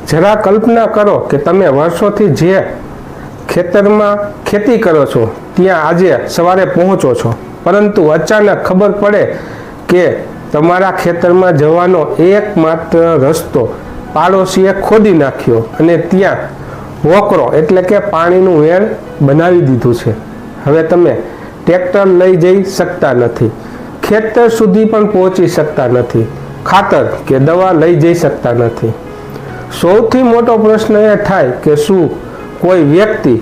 જરા કલ્પના કરો કે તમે વર્ષોથી જે ખેતરમાં ખેતી કરો છો ત્યાં આજે સવારે પહોંચો છો, પરંતુ અચાનક ખબર પડે કે તમારા ખેતરમાં જવાનો એકમાત્ર રસ્તો પાડોશીએ ખોદી નાખ્યો અને ત્યાં વોકરો એટલે કે પાણીનું વેણ બનાવી દીધું છે. હવે તમે ટ્રેક્ટર લઈ જઈ શકતા નથી, ખેતર સુધી પણ પહોંચી શકતા નથી, ખાતર કે દવા લઈ જઈ શકતા નથી. સૌથી મોટો પ્રશ્ન એ થાય કે શું કોઈ વ્યક્તિ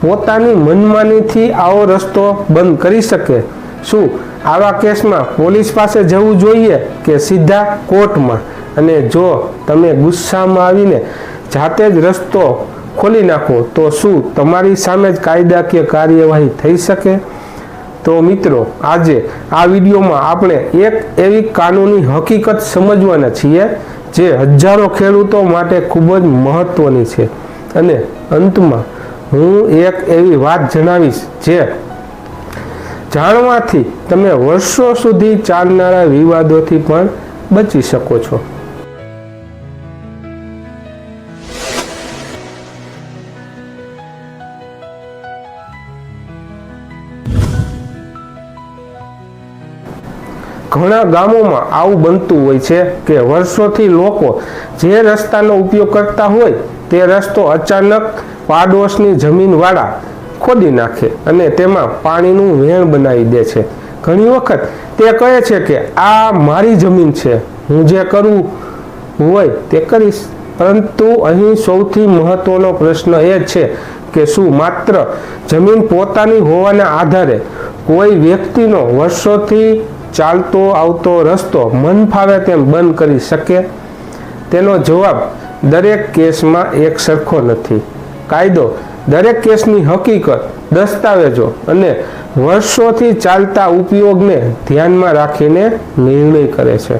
પોતાની મનમાનીથી આવો રસ્તો બંધ કરી શકે? શું આવા કેસમાં પોલીસ પાસે જવું જોઈએ કે સીધા કોર્ટમાં? અને જો તમે ગુસ્સામાં આવીને જાતે જ રસ્તો ખોલી નાખો તો શું તમારી સામે જ કાયદાકીય કાર્યવાહી થઈ શકે? તો મિત્રો, આજે આ વિડીયોમાં આપણે એક એવી કાનૂની હકીકત સમજવાના છીએ જે હજારો ખેડૂતો માટે ખૂબ જ મહત્વની છે. અને અંતમાં હું એક એવી વાત જણાવીશ જે જાણવાથી તમે વર્ષો સુધી ચાલનારા વિવાદોથી પણ બચી શકો છો. ઘણા ગામોમાં આવું બનતું હોય છે કે વર્ષોથી લોકો જે રસ્તાનો ઉપયોગ કરતા હોય તે રસ્તો અચાનક પાડોશની જમીનવાળા ખોદી નાખે અને તેમાં પાણીનું વહેણ બનાવી દે છે. ઘણી વખત તે કહે છે કે આ મારી જમીન છે, હું જે કરવું હોય તે કરીશ. પરંતુ અહીં સૌથી મહત્વનો પ્રશ્ન એ છે કે શું માત્ર જમીન પોતાની હોવાના આધારે કોઈ વ્યક્તિનો વર્ષોથી ચાલતો આવતો રસ્તો મન ફાવે તેમ બંધ કરી શકે? તેનો જવાબ દરેક કેસમાં એક સરખો નથી. કાયદો દરેક કેસની હકીકત, દસ્તાવેજો અને વર્ષોથી ચાલતા ઉપયોગને ધ્યાનમાં રાખીને નિર્ણય કરે છે.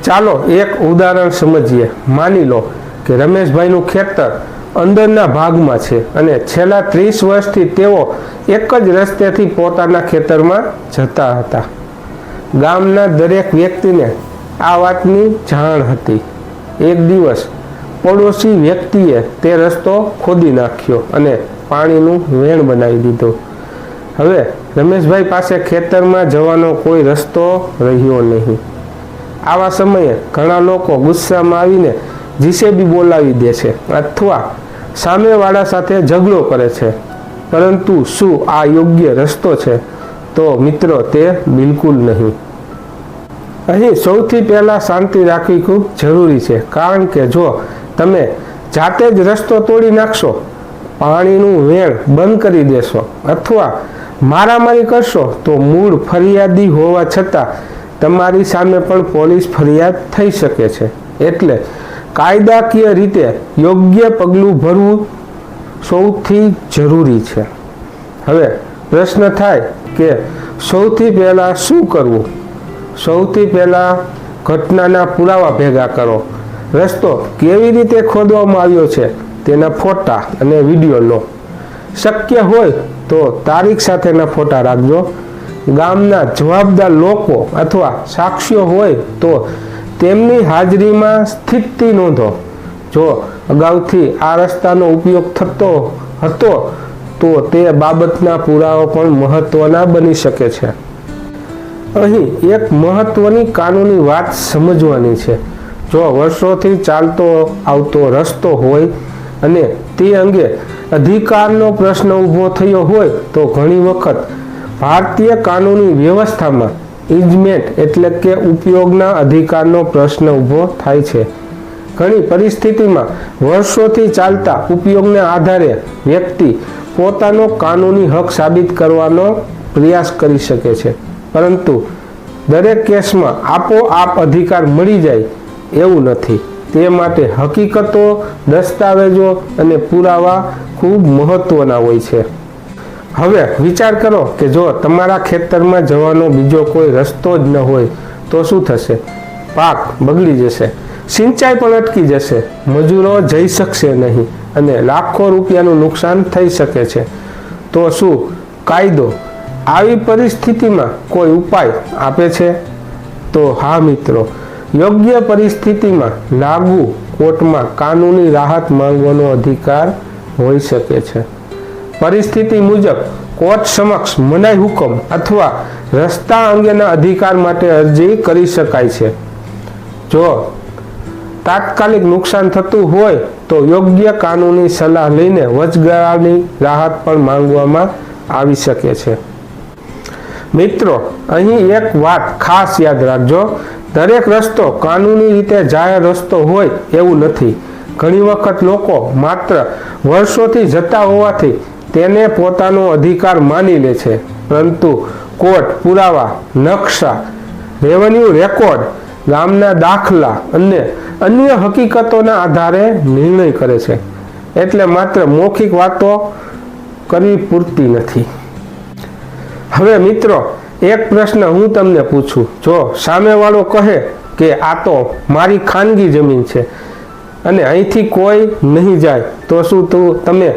ચાલો એક ઉદાહરણ સમજીએ. માની લો કે રમેશભાઈનું ખેતર અંદરના ભાગમાં છે અને છેલ્લા 30 વર્ષથી તેઓ એક જ રસ્તેથી પોતાના ખેતરમાં જતા હતા. ગામના દરેક વ્યક્તિને આ વાતની જાણ હતી. એક દિવસ પડોશી વ્યક્તિએ તે રસ્તો ખોદી નાખ્યો અને પાણીનું વહેણ બનાવી દીધું. હવે રમેશભાઈ પાસે ખેતરમાં જવાનો કોઈ રસ્તો રહ્યો નહીં. આવા સમયે ઘણા લોકો ગુસ્સામાં આવીને જીસીબી બોલાવી દે છે અથવા સામેવાળા સાથે ઝઘડો કરે છે. પરંતુ શું આ યોગ્ય રસ્તો છે? તો મિત્રો, તે બિલકુલ નહીં. અહીં સૌથી પહેલાં શાંતિ રાખવી ખૂબ જરૂરી છે, કારણ કે જો તમે જાતે જ રસ્તો તોડી નાખશો, પાણીનું વેણ બંધ કરી દેશો અથવા મારામારી કરશો તો મૂળ ફરિયાદી હોવા છતાં તમારી સામે પણ પોલીસ ફરિયાદ થઈ શકે છે. એટલે કાયદાકીય રીતે યોગ્ય પગલું ભરવું સૌથી જરૂરી છે. હવે પ્રશ્ન થાય કે સૌથી પહેલાં શું કરવું? સૌથી પહેલાં ઘટનાના પુરાવા ભેગા કરો. રસ્તો કેવી રીતે ખોદવામાં આવ્યો છે તેના ફોટા અને વિડીયો લો. શક્ય હોય તો તારીખ સાથેના ફોટા રાખજો. ગામના જવાબદાર લોકો અથવા સાક્ષીઓ હોય તો તેમની હાજરીમાં સ્થિતિ નોંધો. જો અગાઉથી આ રસ્તાનો ઉપયોગ થતો હતો તો તે બાબતના પુરાવા પણ મહત્વના બની શકે છે. અહીં એક મહત્વની કાનૂની વાત સમજવાની છે. જો વર્ષોથી ચાલતો આવતો રસ્તો હોય અને તે અંગે અધિકારનો પ્રશ્ન ઊભો થયો હોય તો ઘણી વખત ભારતીય કાનૂની વ્યવસ્થામાં ઇઝમેન્ટ એટલે કે ઉપયોગના અધિકારનો પ્રશ્ન ઊભો થાય છે. ઘણી પરિસ્થિતિમાં વર્ષોથી ચાલતા ઉપયોગના આધારે વ્યક્તિ પોતાનો કાનૂની હક સાબિત કરવાનો પ્રયાસ કરી શકે છે, પરંતુ દરેક કેસમાં આપોઆપ અધિકાર મળી જાય એવું નથી. તે માટે હકીકતો, દસ્તાવેજો અને પુરાવા ખૂબ મહત્વના હોય છે. હવે વિચાર કરો કે જો તમારા ખેતરમાં જવાનો બીજો કોઈ રસ્તો જ ન હોય તો શું થશે? પાક બગડી જશે, સિંચાઈ પણ અટકી જશે, મજૂરો જઈ શકશે નહીં અને લાખો રૂપિયાનું નુકસાન થઈ શકે છે. તો શું કાયદો આવી પરિસ્થિતિમાં કોઈ ઉપાય આપે છે? તો હા મિત્રો, યોગ્ય પરિસ્થિતિમાં લાગુ કોર્ટમાં કાનૂની રાહત માંગવાનો અધિકાર હોઈ શકે છે. પરિસ્થિતિ મુજબ કોર્ટ સમક્ષ મનાઈ હુકમ અથવા રસ્તા અંગેના અધિકાર માટે અરજી કરી શકાય છે. જો તાત્કાલિક નુકસાન થતું હોય તો યોગ્ય કાનૂની સલાહ લઈને વચગાળાની રાહત પણ માંગવામાં આવી શકે છે. મિત્રો, અહીં એક વાત ખાસ યાદ રાખજો, દરેક રસ્તો કાનૂની રીતે જાહેર રસ્તો હોય એવું નથી. ઘણી વખત લોકો માત્ર વર્ષોથી જતા હોવાથી તેને પોતાનો અધિકાર માની લે છે, પરંતુ કોર્ટ પુરાવા, નકશા, રેવન્યુ રેકોર્ડ, ગામના દાખલા અને અન્ય હકીકતોના આધારે નિર્ણય કરે છે. એટલે માત્ર મૌખિક વાતો કરવી પૂરતી નથી. હવે મિત્રો, એક પ્રશ્ન હું તમને પૂછું. જો સામેવાળો કહે કે આ તો મારી ખાનગી જમીન છે અને અહીંથી કોઈ નહીં જાય, તો શું તમે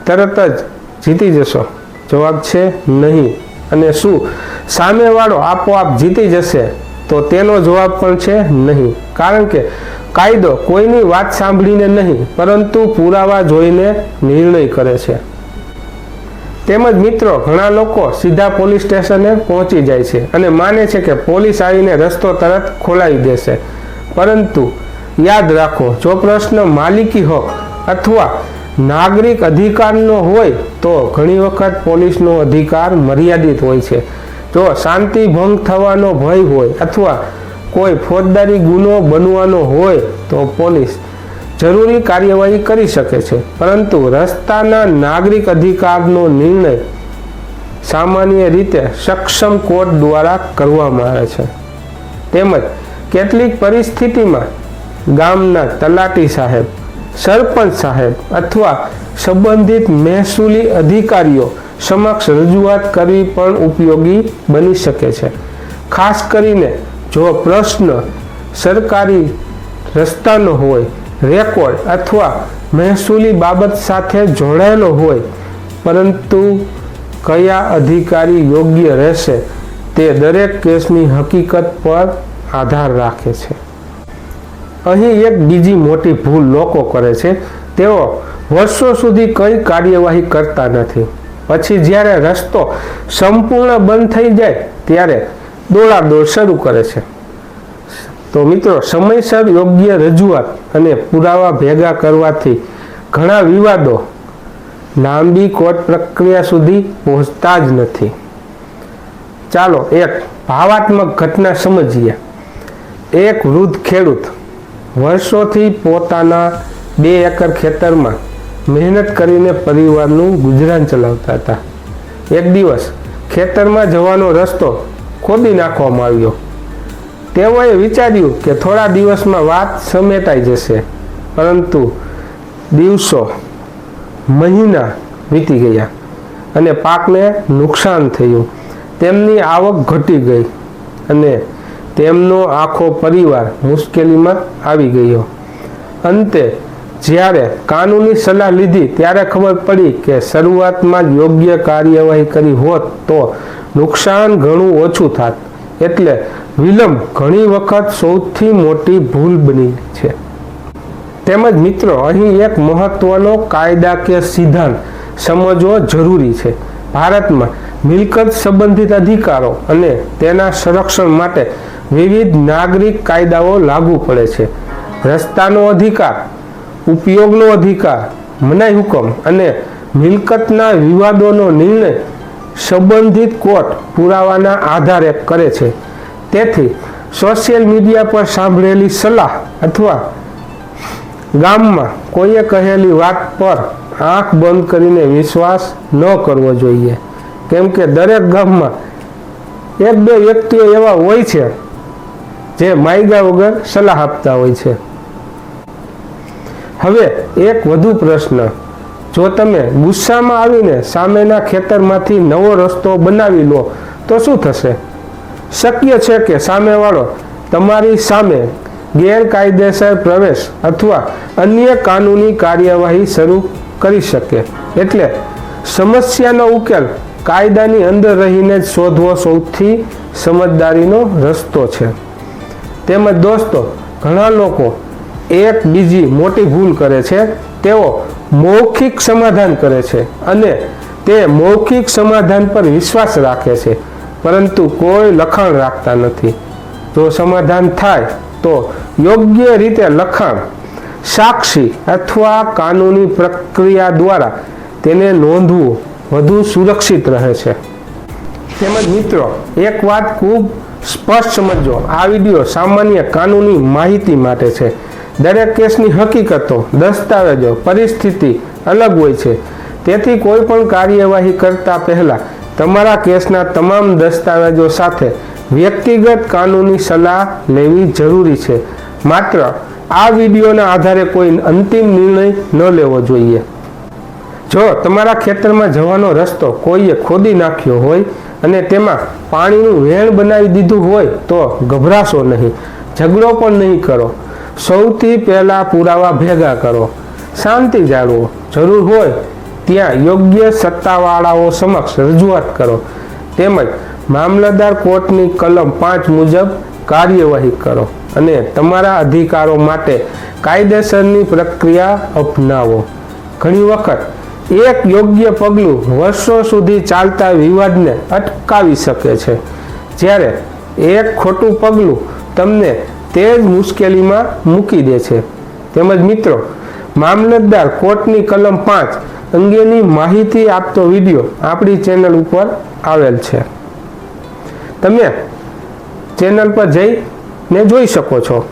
તરત જ જીતી જશો? જવાબ છે નહીં. અને શું સામેવાળો આપોઆપ જીતી જશે? તો તેનો જવાબ પણ છે નહીં. કારણ કે કાયદો કોઈની વાત સાંભળીને નહીં, પરંતુ પુરાવા જોઈને નિર્ણય કરે છે. તેમજ મિત્રો, ઘણા લોકો સીધા પોલીસ સ્ટેશને પહોંચી જાય છે અને માને છે કે પોલીસ આવીને રસ્તો તરત ખોલાવી દેશે. પરંતુ યાદ રાખો, જો પ્રશ્ન માલિકી હક અથવા નાગરિક અધિકારનો હોય તો ઘણી વખત પોલીસનો અધિકાર મર્યાદિત હોય છે. જો શાંતિ ભંગ થવાનો ભય હોય અથવા કોઈ ફોજદારી ગુનો બનવાનો હોય તો પોલીસ જરૂરી કાર્યવાહી કરી શકે છે. પરંતુ રસ્તાના નાગરિક અધિકારનો નિર્ણય સામાન્ય રીતે સક્ષમ કોર્ટ દ્વારા કરવામાં આવે છે. તેમજ કેટલીક પરિસ્થિતિમાં ગામના તલાટી સાહેબ, સરપંચ સાહેબ અથવા સંબંધિત મહેસૂલી અધિકારીઓ સમક્ષ રજૂઆત કરવી પણ ઉપયોગી બની શકે છે. ખાસ કરીને જો પ્રશ્ન સરકારી રસ્તાનો હોય, રેકોર્ડ અથવા મહેસૂલી બાબત સાથે જોડાયેલો હોય. પરંતુ કયા અધિકારી યોગ્ય રહેશે તે દરેક કેસની હકીકત પર આધાર રાખે છે. અહીં એક બીજી મોટી ભૂલ લોકો કરે છે. તેઓ વર્ષો સુધી કઈ કાર્યવાહી કરતા નથી. પછી જ્યારે રસ્તો સંપૂર્ણ બંધ થઈ જાય ત્યારે દોડાદોડ શરૂ કરે છે. તો મિત્રો, સમયસર યોગ્ય રજૂઆત અને પુરાવા ભેગા કરવાથી ઘણા વિવાદો લાંબી કોર્ટ પ્રક્રિયા સુધી પહોંચતા જ નથી. ચાલો એક ભાવાત્મક ઘટના સમજીએ. એક વૃદ્ધ ખેડૂત વર્ષોથી પોતાના 2 એકર ખેતરમાં મહેનત કરીને પરિવારનું ગુજરાન ચલાવતા હતા. એક દિવસ ખેતરમાં જવાનો રસ્તો ખોદી નાખવામાં આવ્યો. તેઓએ વિચાર્યું કે થોડા દિવસમાં વાત સમેટાઈ જશે. પરંતુ દિવસો, મહિના વીતી ગયા અને પાકને નુકસાન થયું. તેમની આવક ઘટી ગઈ અને તેમનો આખો પરિવાર મુશ્કેલીમાં આવી ગયો. અંતે જ્યારે કાનૂની સલાહ લીધી ત્યારે ખબર પડી કે શરૂઆતમાં જ યોગ્ય કાર્યવાહી કરી હોત તો નુકસાન ઘણું ઓછું થાત. એટલે વિલંબ ઘણી વખત સૌથી મોટી ભૂલ બની છે. તેમજ મિત્રો, અહીં એક મહત્વનો કાયદાકીય સિદ્ધાંત સમજવો જરૂરી છે. ભારતમાં મિલકત સંબંધિત અધિકારો અને તેના સંરક્ષણ માટે વિવિધ નાગરિક કાયદાઓ લાગુ પડે છે. રસ્તાનો અધિકાર, ઉપયોગનો અધિકાર, મનાઈ હુકમ અને મિલકતના વિવાદોનો નિર્ણય સંબંધિત કોર્ટ પુરાવાના આધારે કરે છે. તેથી સોશિયલ મીડિયા પર સાંભળેલી સલાહ અથવા ગામમાં કોઈએ કહેલી વાત પર આંખ બંધ કરીને વિશ્વાસ ન કરવો જોઈએ. કેમ કે દરેક ગામમાં 1-2 વ્યક્તિઓ એવા હોય છે જે માયગા વગર સલાહ આપતા હોય છે. હવે એક વધુ પ્રશ્ન. જો તમે ગુસ્સામાં આવીને સામેના ખેતરમાંથી નવો રસ્તો બનાવી લો તો શું થશે? શક્ય છે કે સામેવાળો તમારી સામે ગેરકાયદેસર પ્રવેશ અથવા અન્ય કાનૂની કાર્યવાહી શરૂ કરી શકે. એટલે સમસ્યાનો ઉકેલ કાયદાની અંદર રહીને જ શોધવો સૌથી સમજદારીનો રસ્તો છે. તેમજ દોસ્તો, ઘણા લોકો એક બીજી મોટી ભૂલ કરે છે, તેઓ મૌખિક સમાધાન કરે છે અને તે મૌખિક સમાધાન પર વિશ્વાસ રાખે છે, પરંતુ કોઈ લખાણ રાખતા નથી. જો સમાધાન થાય તો યોગ્ય રીતે લખાણ, સાક્ષી અથવા કાનૂની પ્રક્રિયા દ્વારા તેને નોંધવું વધુ સુરક્ષિત રહે છે. તેમજ મિત્રો, એક વાત ખૂબ સ્પષ્ટ સમજો, આ વિડીયો સામાન્ય કાનૂની માહિતી માટે છે. દરેક કેસની હકીકતો, દસ્તાવેજો, પરિસ્થિતિ અલગ હોય છે, તેથી કોઈ પણ કાર્યવાહી કરતા પહેલા તમારા કેસના તમામ દસ્તાવેજો સાથે વ્યક્તિગત કાનૂની સલાહ લેવી જરૂરી છે. માત્ર આ વિડીયોના આધારે કોઈ અંતિમ નિર્ણય ન લેવો જોઈએ. જો તમારા ખેતરમાં જવાનો રસ્તો કોઈએ ખોદી નાખ્યો હોય અને તેમાં પાણીનું વહેણ બનાવી દીધું હોય તો ગભરાશો નહીં, ઝઘડો પણ નહીં કરો. સૌથી પહેલા પુરાવા ભેગા કરો, શાંતિ જાળવો, જરૂર હોય ત્યાં યોગ્ય સત્તાવાળાઓ સમક્ષ રજૂઆત કરો, તેમજ મામલતદાર કોર્ટની કલમ 5 મુજબ કાર્યવાહી કરો અને તમારા અધિકારો માટે કાયદેસરની પ્રક્રિયા અપનાવો. ઘણી વખત એક યોગ્ય પગલું વર્ષો સુધી ચાલતા વિવાદને અટકાવી શકે છે, જ્યારે એક ખોટું પગલું તમને તે જ મુશ્કેલીમાં મૂકી દે છે. તેમજ મિત્રો, મામલતદાર કોર્ટની કલમ 5 અંગેની માહિતી આપતો વિડીયો આપણી ચેનલ ઉપર આવેલ છે. તમે ચેનલ પર જઈને જોઈ શકો છો.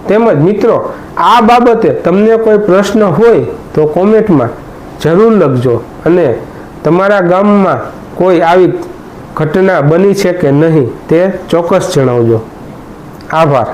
તેમજ મિત્રો, આ બાબતે તમને કોઈ પ્રશ્ન હોય તો કોમેન્ટમાં જરૂર લખજો અને તમારા ગામમાં કોઈ આવી ઘટના બની છે કે નહીં તે ચોક્કસ જણાવજો. આભાર.